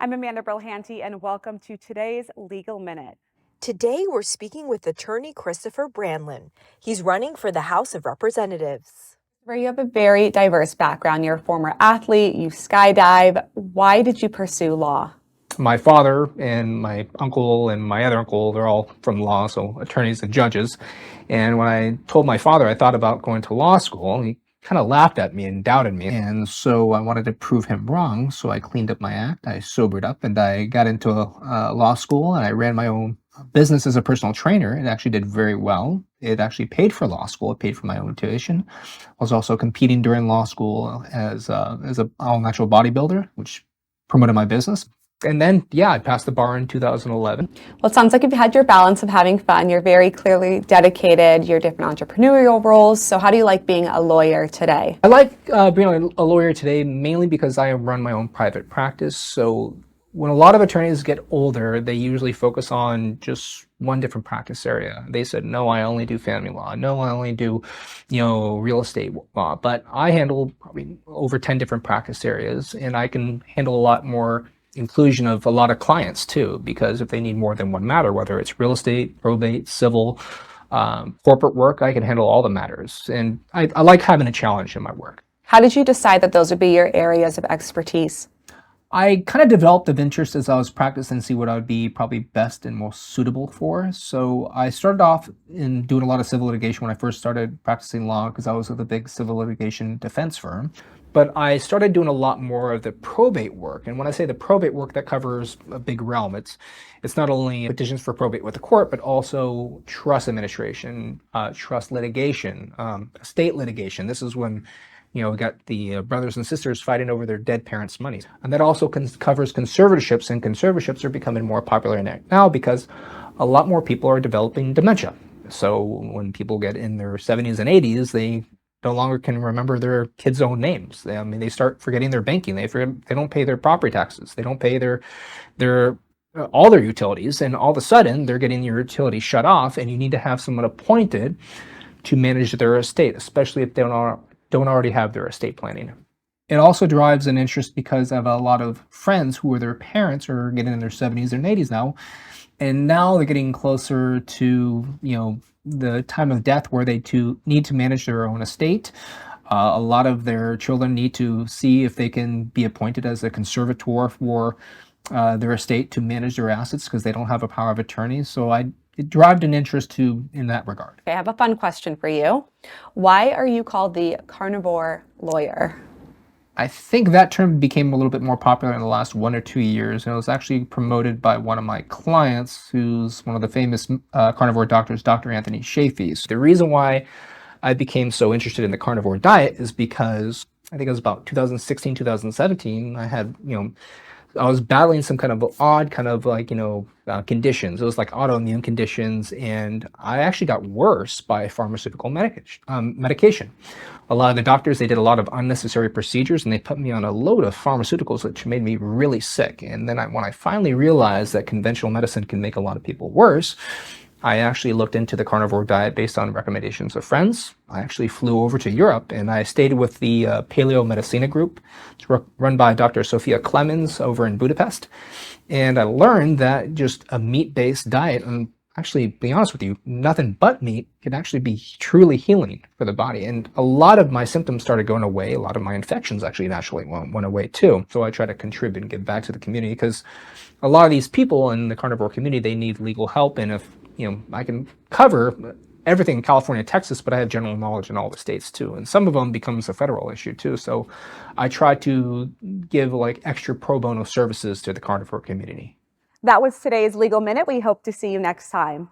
I'm Amanda Brilhante, and welcome to today's Legal Minute. Today, we're speaking with attorney Chris Brandlin. He's running for the House of Representatives. Where you have a very diverse background. You're a former athlete, you skydive. Why did you pursue law? My father and my uncle and my other uncle, they're all from law, so attorneys and judges. And when I told my father I thought about going to law school, he kind of laughed at me and doubted me. And so I wanted to prove him wrong. So I cleaned up my act, I sobered up, and I got into law school, and I ran my own business as a personal trainer. It actually did very well. It actually paid for law school. It paid for my own tuition. I was also competing during law school as a all-natural bodybuilder, which promoted my business. And then, I passed the bar in 2011. Well, it sounds like you've had your balance of having fun. You're very clearly dedicated, your different entrepreneurial roles. So how do you like being a lawyer today? I like being a lawyer today mainly because I run my own private practice. So when a lot of attorneys get older, they usually focus on just one different practice area. They said, no, I only do family law. No, I only do, real estate law. But I handle probably over 10 different practice areas, and I can handle a lot more inclusion of a lot of clients too, because if they need more than one matter, whether it's real estate, probate, civil, corporate work, I can handle all the matters. And I like having a challenge in my work. How did you decide that those would be your areas of expertise? I kind of developed an interest as I was practicing to see what I would be probably best and most suitable for. So I started off in doing a lot of civil litigation when I first started practicing law, because I was with a big civil litigation defense firm. But I started doing a lot more of the probate work. And when I say the probate work, that covers a big realm. It's not only petitions for probate with the court, but also trust administration, trust litigation, estate litigation. This is when we got the brothers and sisters fighting over their dead parents' money. And that also covers conservatorships, and conservatorships are becoming more popular now because a lot more people are developing dementia. So when people get in their 70s and 80s, they no longer can remember their kids' own names. They start forgetting their banking. They don't pay their property taxes. They don't pay their all their utilities, and all of a sudden they're getting your utilities shut off, and you need to have someone appointed to manage their estate, especially if they don't already have their estate planning. It also drives an interest because I have a lot of friends who are their parents are getting in their 70s and 80s now, and now they're getting closer to the time of death where they need to manage their own estate. A lot of their children need to see if they can be appointed as a conservator for their estate to manage their assets because they don't have a power of attorney. So it derived an interest in that regard. Okay, I have a fun question for you. Why are you called the carnivore lawyer? I think that term became a little bit more popular in the last 1 or 2 years, and it was actually promoted by one of my clients, who's one of the famous carnivore doctors, Dr. Anthony Shafee. The reason why I became so interested in the carnivore diet is because I think it was about 2016, 2017, I was battling some kind of odd conditions. It was like autoimmune conditions, and I actually got worse by pharmaceutical medication. A lot of the doctors, they did a lot of unnecessary procedures, and they put me on a load of pharmaceuticals, which made me really sick. And then when I finally realized that conventional medicine can make a lot of people worse, I actually looked into the carnivore diet based on recommendations of friends. I actually flew over to Europe, and I stayed with the Paleo Medicina group. It's run by Dr. Sophia Clemens over in Budapest. And I learned that just a meat-based diet, and actually, to be honest with you, nothing but meat, can actually be truly healing for the body. And a lot of my symptoms started going away. A lot of my infections actually naturally went away too. So I try to contribute and give back to the community, because a lot of these people in the carnivore community, they need legal help. And if I can cover everything in California and Texas, but I have general knowledge in all the states too. And some of them becomes a federal issue too. So I try to give extra pro bono services to the carnivore community. That was today's Legal Minute. We hope to see you next time.